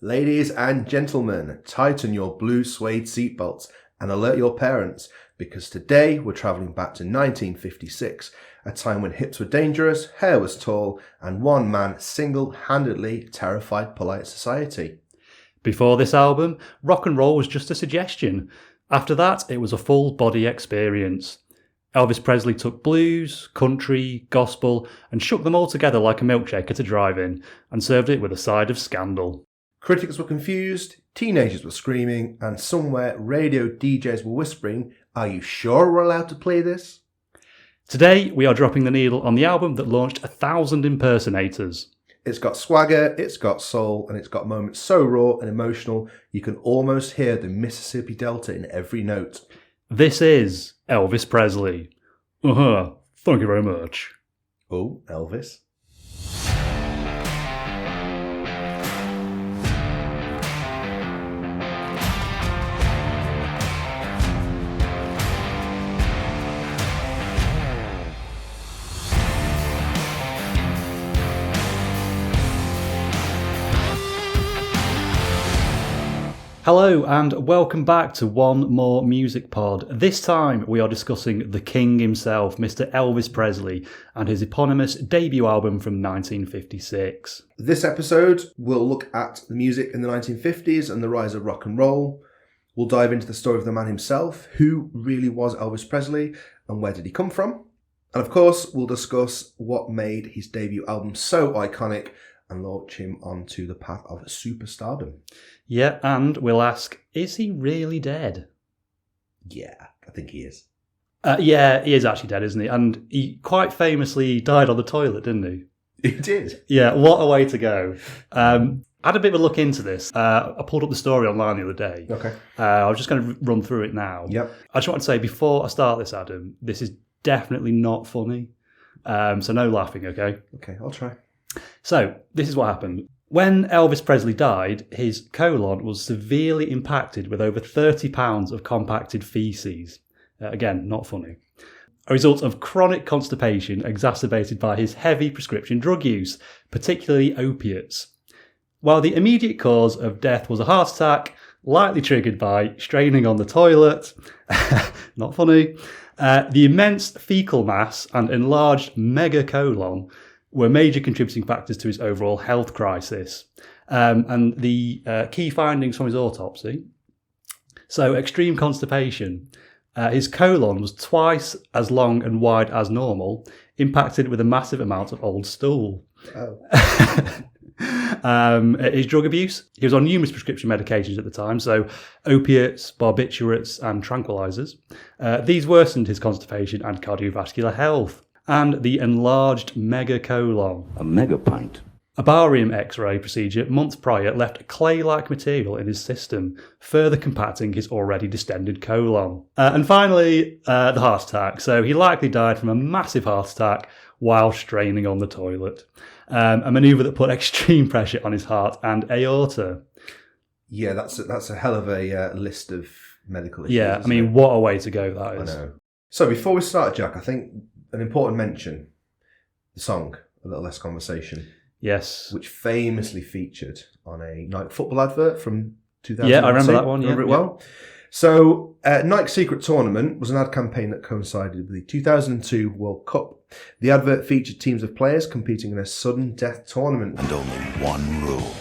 Ladies and gentlemen, tighten your blue suede seatbelts and alert your parents, because today we're travelling back to 1956, a time when hips were dangerous, hair was tall, and one man single-handedly terrified polite society. Before this album, rock and roll was just a suggestion. After that, it was a full-body experience. Elvis Presley took blues, country, gospel, and shook them all together like a milkshake at a drive-in, and served it with a side of scandal. Critics were confused, teenagers were screaming, and somewhere radio DJs were whispering, "Are you sure we're allowed to play this?" Today, we are dropping the needle on the album that launched 1,000 impersonators. It's got swagger, it's got soul, and it's got moments so raw and emotional you can almost hear the Mississippi Delta in every note. This is Elvis Presley. Thank you very much. Oh, Elvis. Hello and welcome back to One More Music Pod. This time we are discussing the king himself, Mr. Elvis Presley, and his eponymous debut album from 1956. This episode will look at the music in the 1950s and the rise of rock and roll. We'll dive into the story of the man himself, who really was Elvis Presley and where did he come from. And of course, we'll discuss what made his debut album so iconic and launch him onto the path of superstardom. Yeah, and we'll ask, is he really dead? Yeah, I think he is. Yeah, he is actually dead, isn't he? And he quite famously died on the toilet, didn't he? He did. Yeah, what a way to go. I had a bit of a look into this. I pulled up the story online the other day. Okay. I was just going to run through it now. Yep. I just want to say, before I start this, Adam, this is definitely not funny. So no laughing, okay? Okay, I'll try. So, this is what happened. When Elvis Presley died, his colon was severely impacted with over 30 pounds of compacted faeces. Again, not funny. A result of chronic constipation exacerbated by his heavy prescription drug use, particularly opiates. While the immediate cause of death was a heart attack, likely triggered by straining on the toilet, not funny, the immense fecal mass and enlarged megacolon were major contributing factors to his overall health crisis. And the key findings from his autopsy. So, extreme constipation. His colon was twice as long and wide as normal, impacted with a massive amount of old stool. Oh. His drug abuse. He was on numerous prescription medications at the time, so opiates, barbiturates, and tranquilizers. These worsened his constipation and cardiovascular health. And the enlarged megacolon. A megapint. A barium X-ray procedure months prior left clay-like material in his system, further compacting his already distended colon. And finally, the heart attack. So he likely died from a massive heart attack while straining on the toilet. A manoeuvre that put extreme pressure on his heart and aorta. Yeah, that's a hell of a list of medical issues. Yeah, I mean, what a way to go that is. I know. So before we start, Jack, I think an important mention, the song, A Little Less Conversation. Yes. Which famously featured on a Nike football advert from 2000. Yeah, I remember that one. Remember it well? So, Nike's Secret Tournament was an ad campaign that coincided with the 2002 World Cup. The advert featured teams of players competing in a sudden death tournament. And only one rule.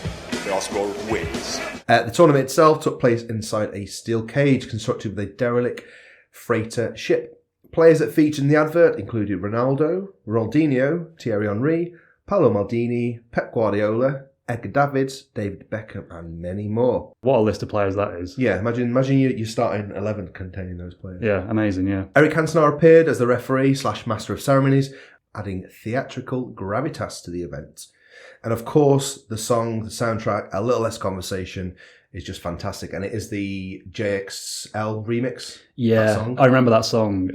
The last score wins. The tournament itself took place inside a steel cage constructed with a derelict freighter ship. Players that featured in the advert included Ronaldo, Ronaldinho, Thierry Henry, Paolo Maldini, Pep Guardiola, Edgar Davids, David Beckham, and many more. What a list of players that is. Yeah, imagine you starting 11 containing those players. Yeah, amazing, yeah. Eric Cantona appeared as the referee / master of ceremonies, adding theatrical gravitas to the event. And of course, the song, the soundtrack, A Little Less Conversation, is just fantastic. And it is the JXL remix. Yeah, I remember that song.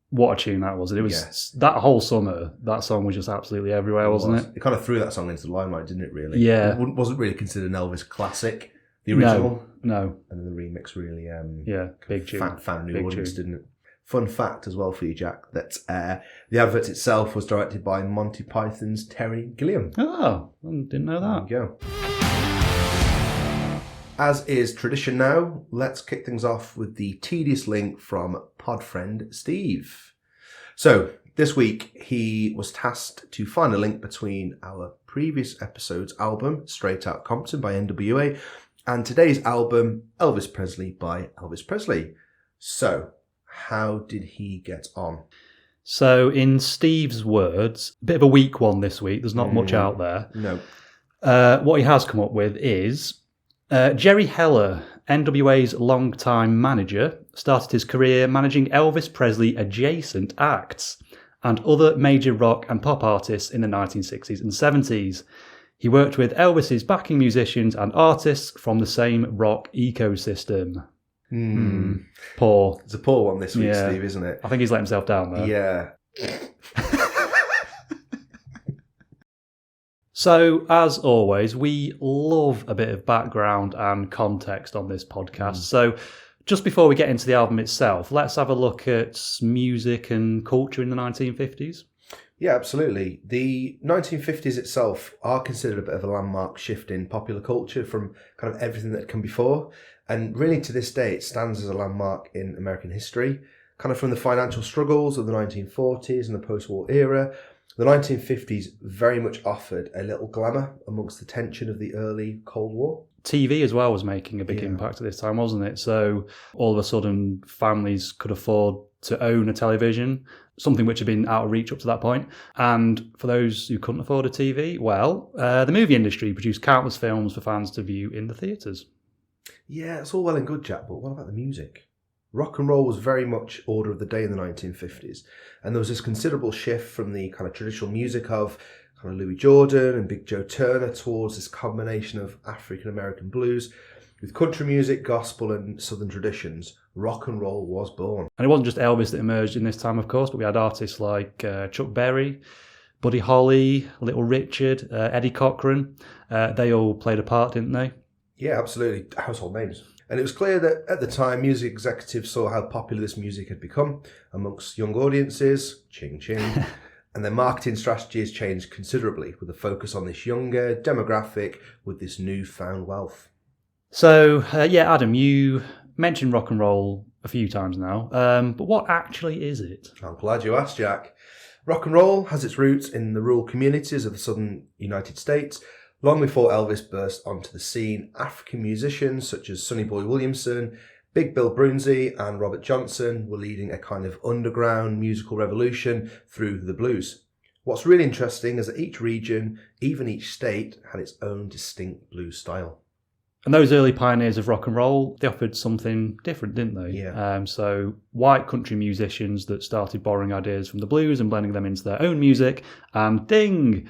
What a tune that was. And it was that whole summer, that song was just absolutely everywhere, wasn't it? It kind of threw that song into the limelight, didn't it, really? Yeah. It wasn't really considered an Elvis classic, the original. No. And then the remix really big tune. Found new audience, didn't it? Fun fact as well for you, Jack, that the advert itself was directed by Monty Python's Terry Gilliam. Oh, I didn't know that. There you go. As is tradition now, let's kick things off with the tedious link from podfriend Steve. So, this week he was tasked to find a link between our previous episode's album, Straight Outta Compton by NWA, and today's album, Elvis Presley by Elvis Presley. So, how did he get on? So, in Steve's words, a bit of a weak one this week. There's not much out there. No. What he has come up with is Jerry Heller, NWA's longtime manager, started his career managing Elvis Presley adjacent acts and other major rock and pop artists in the 1960s and 70s. He worked with Elvis's backing musicians and artists from the same rock ecosystem. Poor. It's a poor one this week, Yeah. Steve, isn't it? I think he's let himself down there. Yeah. So, as always, we love a bit of background and context on this podcast. So, just before we get into the album itself, let's have a look at music and culture in the 1950s. Yeah, absolutely. The 1950s itself are considered a bit of a landmark shift in popular culture from kind of everything that had come before. And really to this day, it stands as a landmark in American history. Kind of from the financial struggles of the 1940s and the post-war era, the 1950s very much offered a little glamour amongst the tension of the early Cold War. TV as well was making a big impact at this time, wasn't it? So all of a sudden, families could afford to own a television, something which had been out of reach up to that point. And for those who couldn't afford a TV, well, the movie industry produced countless films for fans to view in the theatres. Yeah, it's all well and good, Jack, but what about the music? Rock and roll was very much order of the day in the 1950s, and there was this considerable shift from the kind of traditional music of kind of Louis Jordan and Big Joe Turner towards this combination of African-American blues with country music, gospel and southern traditions. Rock and roll was born. And it wasn't just Elvis that emerged in this time, of course, but we had artists like Chuck Berry, Buddy Holly, Little Richard, Eddie Cochran. They all played a part, didn't they? Yeah, absolutely. Household names. And it was clear that at the time, music executives saw how popular this music had become amongst young audiences, ching ching, and their marketing strategies changed considerably with a focus on this younger demographic with this newfound wealth. So, Adam, you mentioned rock and roll a few times now, but what actually is it? I'm glad you asked, Jack. Rock and roll has its roots in the rural communities of the southern United States. Long before Elvis burst onto the scene, African musicians such as Sonny Boy Williamson, Big Bill Broonzy and Robert Johnson were leading a kind of underground musical revolution through the blues. What's really interesting is that each region, even each state, had its own distinct blues style. And those early pioneers of rock and roll, they offered something different, didn't they? Yeah. So white country musicians that started borrowing ideas from the blues and blending them into their own music, and ding!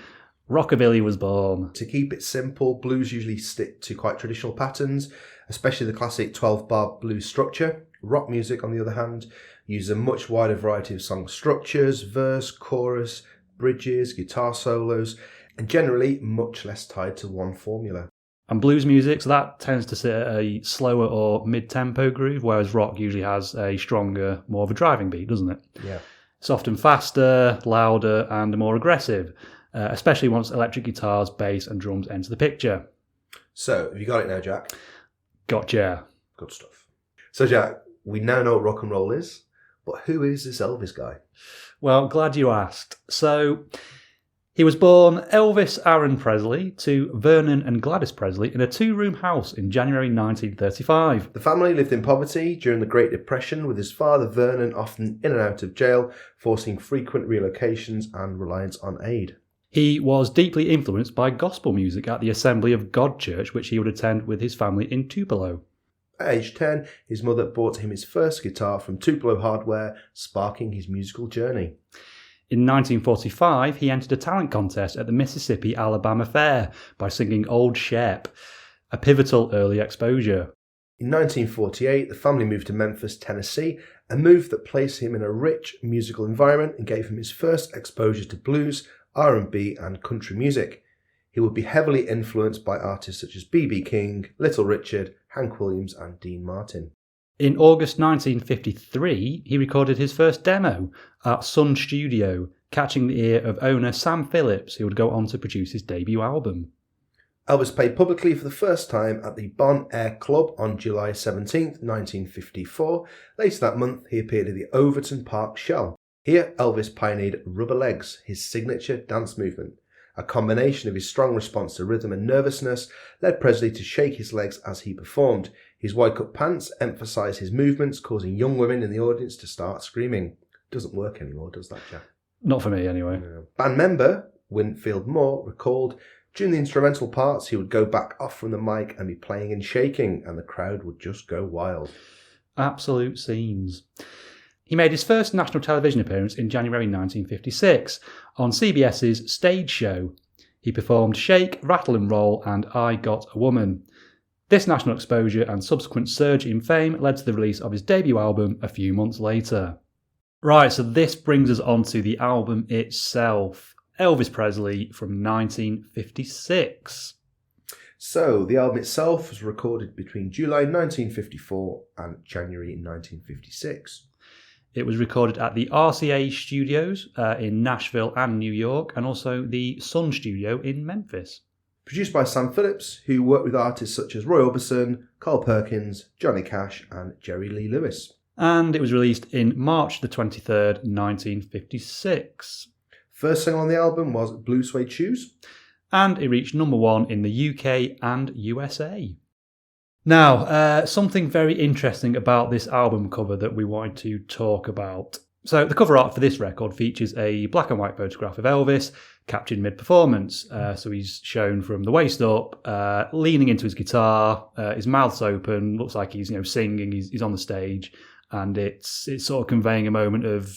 Rockabilly was born. To keep it simple, blues usually stick to quite traditional patterns, especially the classic 12-bar blues structure. Rock music, on the other hand, uses a much wider variety of song structures, verse, chorus, bridges, guitar solos, and generally much less tied to one formula. And blues music, so that tends to sit at a slower or mid-tempo groove, whereas rock usually has a stronger, more of a driving beat, doesn't it? Yeah. It's often faster, louder, and more aggressive. Especially once electric guitars, bass and drums enter the picture. So, have you got it now, Jack? Gotcha. Good stuff. So, Jack, we now know what rock and roll is, but who is this Elvis guy? Well, glad you asked. So, he was born Elvis Aaron Presley to Vernon and Gladys Presley in a two-room house in January 1935. The family lived in poverty during the Great Depression, with his father Vernon often in and out of jail, forcing frequent relocations and reliance on aid. He was deeply influenced by gospel music at the Assembly of God Church, which he would attend with his family in Tupelo. At age 10, his mother bought him his first guitar from Tupelo Hardware, sparking his musical journey. In 1945, he entered a talent contest at the Mississippi-Alabama Fair by singing Old Shep, a pivotal early exposure. In 1948, the family moved to Memphis, Tennessee, a move that placed him in a rich musical environment and gave him his first exposure to blues, R&B and country music. He would be heavily influenced by artists such as B.B. King, Little Richard, Hank Williams and Dean Martin. In August 1953, he recorded his first demo at Sun Studio, catching the ear of owner Sam Phillips, who would go on to produce his debut album. Elvis played publicly for the first time at the Bon Air Club on July 17th, 1954. Later that month, he appeared at the Overton Park Shell. Here, Elvis pioneered Rubber Legs, his signature dance movement. A combination of his strong response to rhythm and nervousness led Presley to shake his legs as he performed. His wide-cut pants emphasised his movements, causing young women in the audience to start screaming. Doesn't work anymore, does that, Jack? Not for me, anyway. No. Band member Winfield Moore recalled, during the instrumental parts, he would go back off from the mic and be playing and shaking, and the crowd would just go wild. Absolute scenes. He made his first national television appearance in January 1956 on CBS's Stage Show. He performed Shake, Rattle and Roll and I Got a Woman. This national exposure and subsequent surge in fame led to the release of his debut album a few months later. Right, so this brings us on to the album itself. Elvis Presley from 1956. So, the album itself was recorded between July 1954 and January 1956. It was recorded at the RCA Studios in Nashville and New York, and also the Sun Studio in Memphis. Produced by Sam Phillips, who worked with artists such as Roy Orbison, Carl Perkins, Johnny Cash and Jerry Lee Lewis. And it was released in March the 23rd, 1956. First single on the album was Blue Suede Shoes. And it reached number 1 in the UK and USA. Now, something very interesting about this album cover that we wanted to talk about. So the cover art for this record features a black and white photograph of Elvis captured mid-performance. So he's shown from the waist up, leaning into his guitar, his mouth's open, looks like he's singing, he's on the stage, and it's sort of conveying a moment of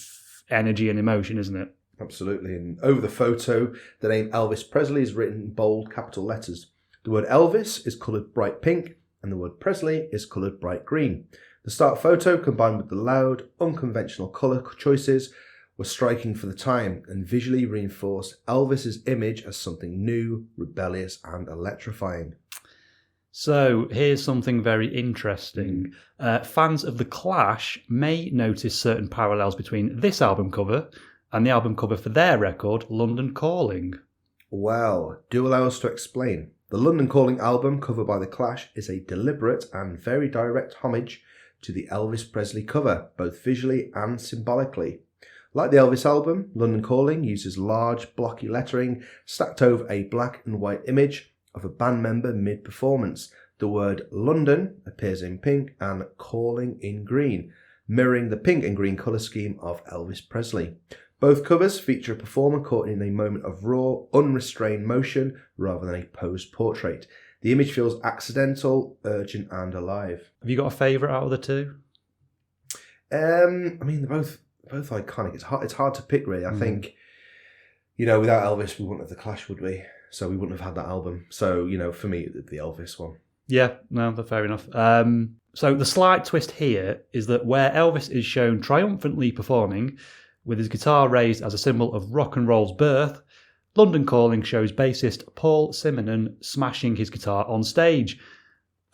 energy and emotion, isn't it? Absolutely. And over the photo, the name Elvis Presley is written in bold capital letters. The word Elvis is coloured bright pink, and the word Presley is coloured bright green. The start photo, combined with the loud, unconventional colour choices, was striking for the time and visually reinforced Elvis's image as something new, rebellious and electrifying. So here's something very interesting. Fans of The Clash may notice certain parallels between this album cover and the album cover for their record, London Calling. Well, do allow us to explain. The London Calling album cover by The Clash is a deliberate and very direct homage to the Elvis Presley cover, both visually and symbolically. Like the Elvis album, London Calling uses large blocky lettering stacked over a black and white image of a band member mid-performance. The word London appears in pink and Calling in green, mirroring the pink and green colour scheme of Elvis Presley. Both covers feature a performer caught in a moment of raw, unrestrained motion rather than a posed portrait. The image feels accidental, urgent and alive. Have you got a favourite out of the two? I mean, they're both iconic. It's hard to pick, really. I think, without Elvis, we wouldn't have The Clash, would we? So we wouldn't have had that album. So, for me, the Elvis one. Yeah, no, that's fair enough. So the slight twist here is that where Elvis is shown triumphantly performing, with his guitar raised as a symbol of rock and roll's birth, London Calling shows bassist Paul Simonon smashing his guitar on stage.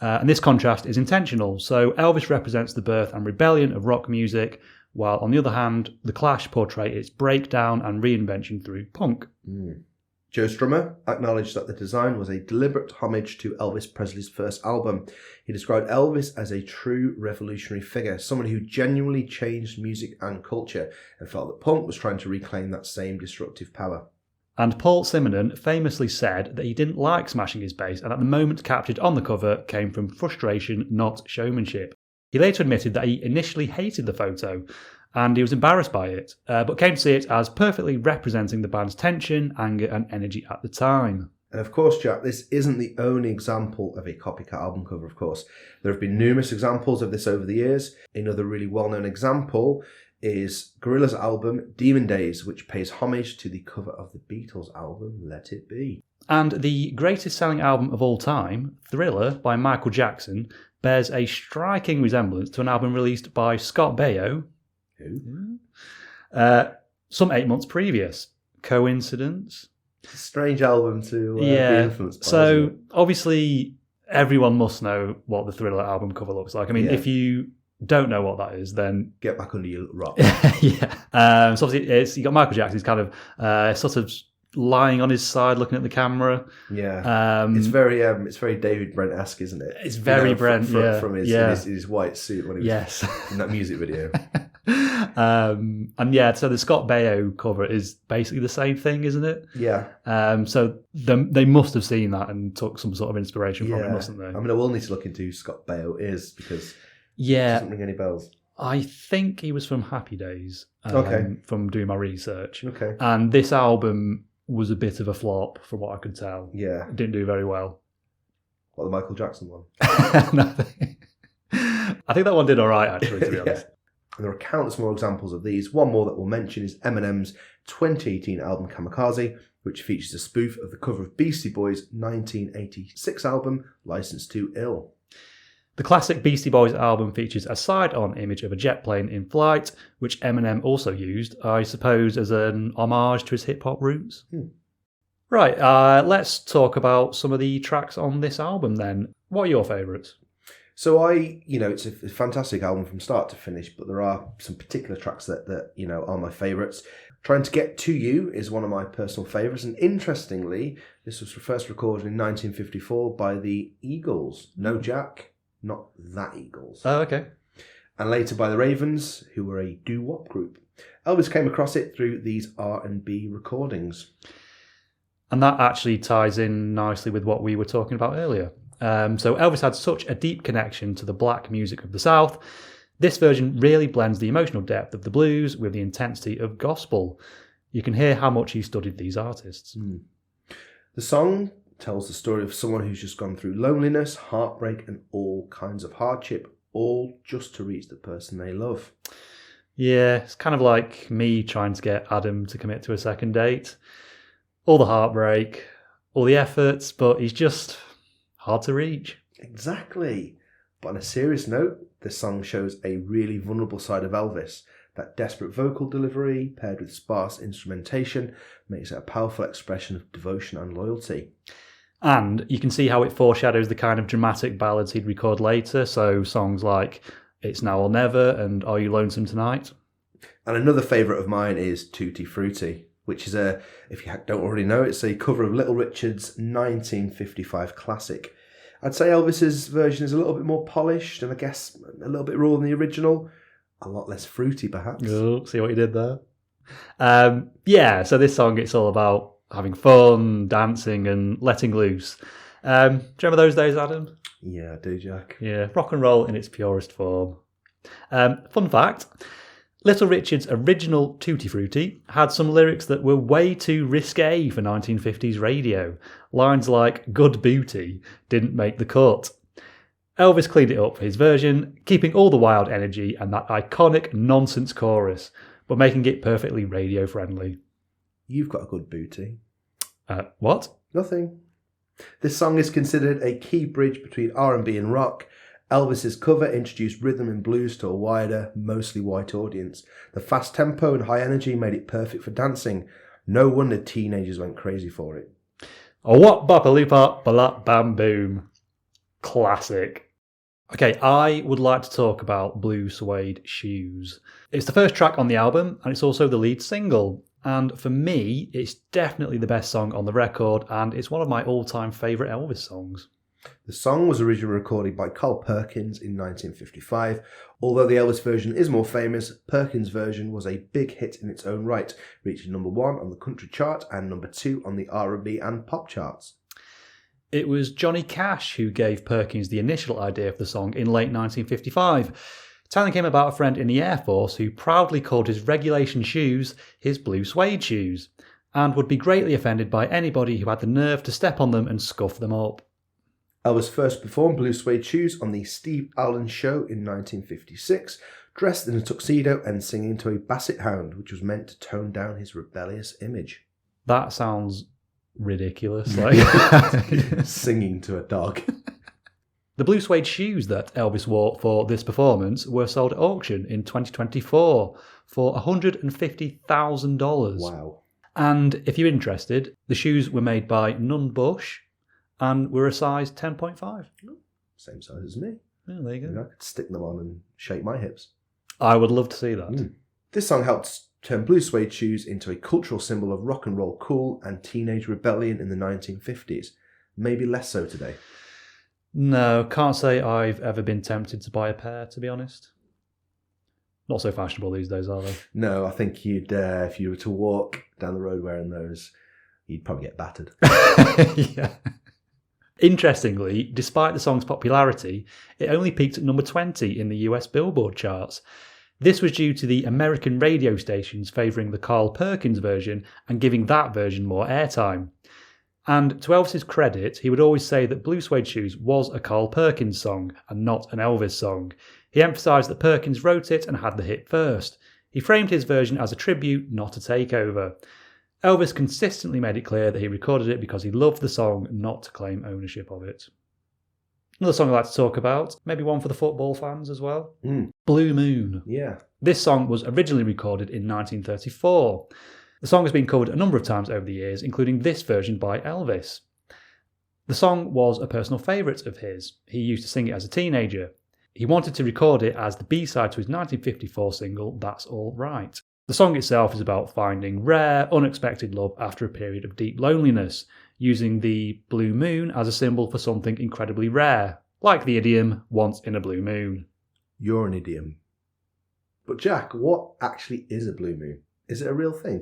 And this contrast is intentional. So Elvis represents the birth and rebellion of rock music, while on the other hand, The Clash portray its breakdown and reinvention through punk. Joe Strummer acknowledged that the design was a deliberate homage to Elvis Presley's first album. He described Elvis as a true revolutionary figure, someone who genuinely changed music and culture, and felt that punk was trying to reclaim that same disruptive power. And Paul Simonon famously said that he didn't like smashing his bass, and that the moment captured on the cover came from frustration, not showmanship. He later admitted that he initially hated the photo, and he was embarrassed by it, but came to see it as perfectly representing the band's tension, anger and energy at the time. And of course, Jack, this isn't the only example of a copycat album cover, of course. There have been numerous examples of this over the years. Another really well-known example is Gorillaz' album Demon Days, which pays homage to the cover of the Beatles' album Let It Be. And the greatest selling album of all time, Thriller by Michael Jackson, bears a striking resemblance to an album released by Scott Baio, some 8 months previous. Coincidence? It's a strange album to be influenced by. So obviously everyone must know what the Thriller album cover looks like. I mean, if you don't know what that is, then get back under your rock. So obviously you got Michael Jackson. He's kind of sort of lying on his side looking at the camera. Yeah. It's very David Brent-esque, isn't it? It's very Brent, from his white suit when he was in that music video. And yeah, so the Scott Baio cover is basically the same thing, isn't it? Yeah. So they must have seen that and took some sort of inspiration from it, mustn't they? I mean, I will need to look into who Scott Baio is because it doesn't ring any bells. I think he was from Happy Days. From doing my research. Okay. And this album was a bit of a flop, from what I could tell. Yeah. It didn't do very well. What, the Michael Jackson one? No, I think that one did all right, actually, to be honest. And there are countless more examples of these. One more that we'll mention is Eminem's 2018 album Kamikaze, which features a spoof of the cover of Beastie Boys' 1986 album License to Ill. The classic Beastie Boys album features a side-on image of a jet plane in flight, which Eminem also used, I suppose, as an homage to his hip-hop roots. Right, let's talk about some of the tracks on this album then. What are your favourites? So it's a fantastic album from start to finish, but there are some particular tracks that are my favourites. Trying to Get to You is one of my personal favourites, and interestingly, this was first recorded in 1954 by the Eagles. No Jack, not that Eagles. Oh, okay. And later by the Ravens, who were a doo-wop group. Elvis came across it through these R&B recordings. And that actually ties in nicely with what we were talking about earlier. So Elvis had such a deep connection to the black music of the South. This version really blends the emotional depth of the blues with the intensity of gospel. You can hear how much he studied these artists. The song tells the story of someone who's just gone through loneliness, heartbreak, and all kinds of hardship, all just to reach the person they love. Yeah, it's kind of like me trying to get Adam to commit to a second date. All the heartbreak, all the efforts, but he's just hard to reach. Exactly. But on a serious note, this song shows a really vulnerable side of Elvis. That desperate vocal delivery, paired with sparse instrumentation, makes it a powerful expression of devotion and loyalty. And you can see how it foreshadows the kind of dramatic ballads he'd record later, so songs like It's Now or Never and Are You Lonesome Tonight? And another favourite of mine is Tutti Frutti, which is if you don't already know, it's a cover of Little Richard's 1955 classic. I'd say Elvis's version is a little bit more polished and I guess a little bit raw than the original. A lot less fruity, perhaps. Oh, see what you did there? So this song, it's all about having fun, dancing and letting loose. Do you remember those days, Adam? Yeah, I do, Jack. Yeah, rock and roll in its purest form. Fun fact, Little Richard's original Tutti Frutti had some lyrics that were way too risque for 1950s radio. Lines like "good booty" didn't make the cut. Elvis cleaned it up for his version, keeping all the wild energy and that iconic nonsense chorus, but making it perfectly radio friendly. You've got a good booty. What? Nothing. This song is considered a key bridge between R&B and rock. Elvis's cover introduced rhythm and blues to a wider, mostly white audience. The fast tempo and high energy made it perfect for dancing. No wonder teenagers went crazy for it. Oh, what bop-a-loop-a, ba-la, bam, boom. Classic. Okay, I would like to talk about Blue Suede Shoes. It's the first track on the album, and it's also the lead single. And for me, it's definitely the best song on the record, and it's one of my all-time favourite Elvis songs. The song was originally recorded by Carl Perkins in 1955. Although the Elvis version is more famous, Perkins' version was a big hit in its own right, reaching number 1 on the country chart and number 2 on the R&B and pop charts. It was Johnny Cash who gave Perkins the initial idea for the song in late 1955. Telling him about a friend in the Air Force who proudly called his regulation shoes his blue suede shoes, and would be greatly offended by anybody who had the nerve to step on them and scuff them up. Elvis first performed Blue Suede Shoes on the Steve Allen Show in 1956, dressed in a tuxedo and singing to a basset hound, which was meant to tone down his rebellious image. That sounds ridiculous. Singing to a dog. The blue suede shoes that Elvis wore for this performance were sold at auction in 2024 for $150,000. Wow. And if you're interested, the shoes were made by Nunn Bush and were a size 10.5. Same size as me. Yeah, there you go. I could stick them on and shake my hips. I would love to see that. This song helped turned blue suede shoes into a cultural symbol of rock and roll cool and teenage rebellion in the 1950s. Maybe less so today. No, can't say I've ever been tempted to buy a pair, to be honest. Not so fashionable these days, are they? No, I think you'd, if you were to walk down the road wearing those, you'd probably get battered. Yeah. Interestingly, despite the song's popularity, it only peaked at number 20 in the US Billboard charts. This was due to the American radio stations favouring the Carl Perkins version and giving that version more airtime. And to Elvis's credit, he would always say that Blue Suede Shoes was a Carl Perkins song and not an Elvis song. He emphasised that Perkins wrote it and had the hit first. He framed his version as a tribute, not a takeover. Elvis consistently made it clear that he recorded it because he loved the song, not to claim ownership of it. Another song I'd like to talk about, maybe one for the football fans as well. Blue Moon. Yeah. This song was originally recorded in 1934. The song has been covered a number of times over the years, including this version by Elvis. The song was a personal favourite of his. He used to sing it as a teenager. He wanted to record it as the B-side to his 1954 single, That's All Right. The song itself is about finding rare, unexpected love after a period of deep loneliness, using the blue moon as a symbol for something incredibly rare, like the idiom, once in a blue moon. You're an idiom. But Jack, what actually is a blue moon? Is it a real thing?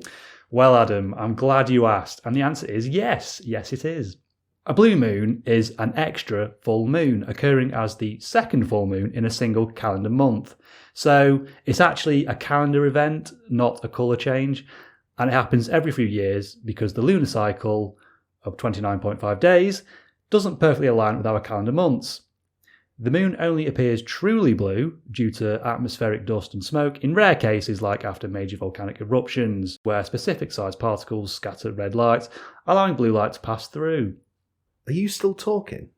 Well, Adam, I'm glad you asked, and the answer is yes. Yes, it is. A blue moon is an extra full moon, occurring as the second full moon in a single calendar month. So it's actually a calendar event, not a colour change, and it happens every few years because the lunar cycle of 29.5 days doesn't perfectly align with our calendar months. The moon only appears truly blue due to atmospheric dust and smoke in rare cases like after major volcanic eruptions, where specific sized particles scatter red light, allowing blue light to pass through. Are you still talking?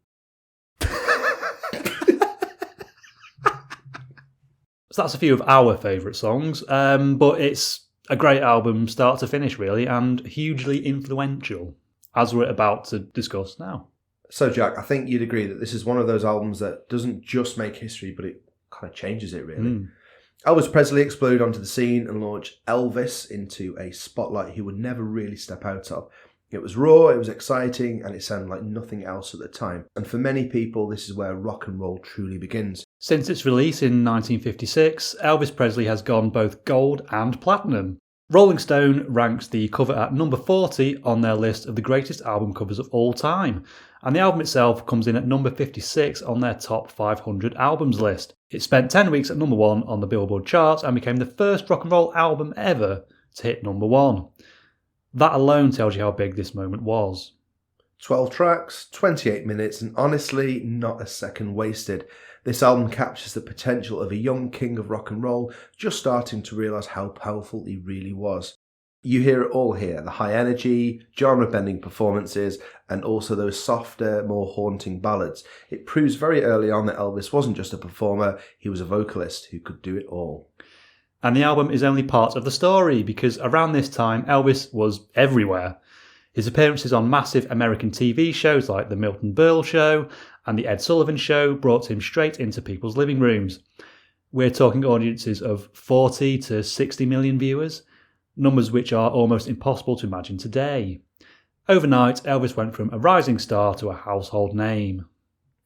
So that's a few of our favourite songs, but it's a great album start to finish really, and hugely influential, as we're about to discuss now. So Jack, I think you'd agree that this is one of those albums that doesn't just make history, but it kind of changes it really. Elvis Presley exploded onto the scene and launched Elvis into a spotlight he would never really step out of. It was raw, it was exciting, and it sounded like nothing else at the time. And for many people, this is where rock and roll truly begins. Since its release in 1956, Elvis Presley has gone both gold and platinum. Rolling Stone ranks the cover at number 40 on their list of the greatest album covers of all time, and the album itself comes in at number 56 on their top 500 albums list. It spent 10 weeks at number 1 on the Billboard charts and became the first rock and roll album ever to hit number 1. That alone tells you how big this moment was. 12 tracks, 28 minutes, and honestly, not a second wasted. This album captures the potential of a young king of rock and roll just starting to realise how powerful he really was. You hear it all here, the high energy, genre-bending performances, and also those softer, more haunting ballads. It proves very early on that Elvis wasn't just a performer, he was a vocalist who could do it all. And the album is only part of the story, because around this time Elvis was everywhere. His appearances on massive American TV shows like The Milton Berle Show and The Ed Sullivan Show brought him straight into people's living rooms. We're talking audiences of 40 to 60 million viewers, numbers which are almost impossible to imagine today. Overnight, Elvis went from a rising star to a household name.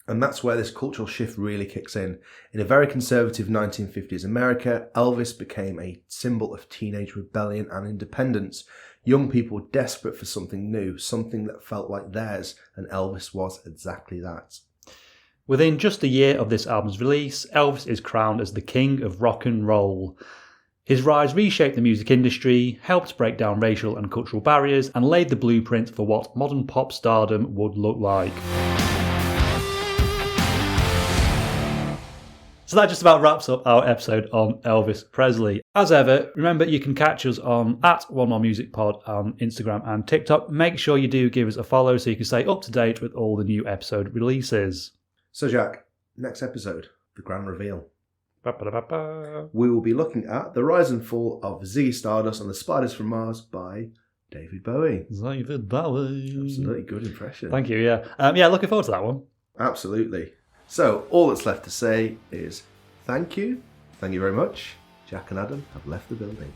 And that's where this cultural shift really kicks in. In a very conservative 1950s America, Elvis became a symbol of teenage rebellion and independence. Young people were desperate for something new, something that felt like theirs, and Elvis was exactly that. Within just a year of this album's release, Elvis is crowned as the king of rock and roll. His rise reshaped the music industry, helped break down racial and cultural barriers, and laid the blueprint for what modern pop stardom would look like. So that just about wraps up our episode on Elvis Presley. As ever, remember you can catch us on @OneMoreMusicPod on Instagram and TikTok. Make sure you do give us a follow so you can stay up to date with all the new episode releases. So Jack, next episode, the grand reveal. Ba-ba-da-ba-ba. We will be looking at The Rise and Fall of Ziggy Stardust and the Spiders from Mars by David Bowie. David Bowie. Absolutely good impression. Thank you, yeah. Looking forward to that one. Absolutely. So, all that's left to say is thank you very much. Jack and Adam have left the building.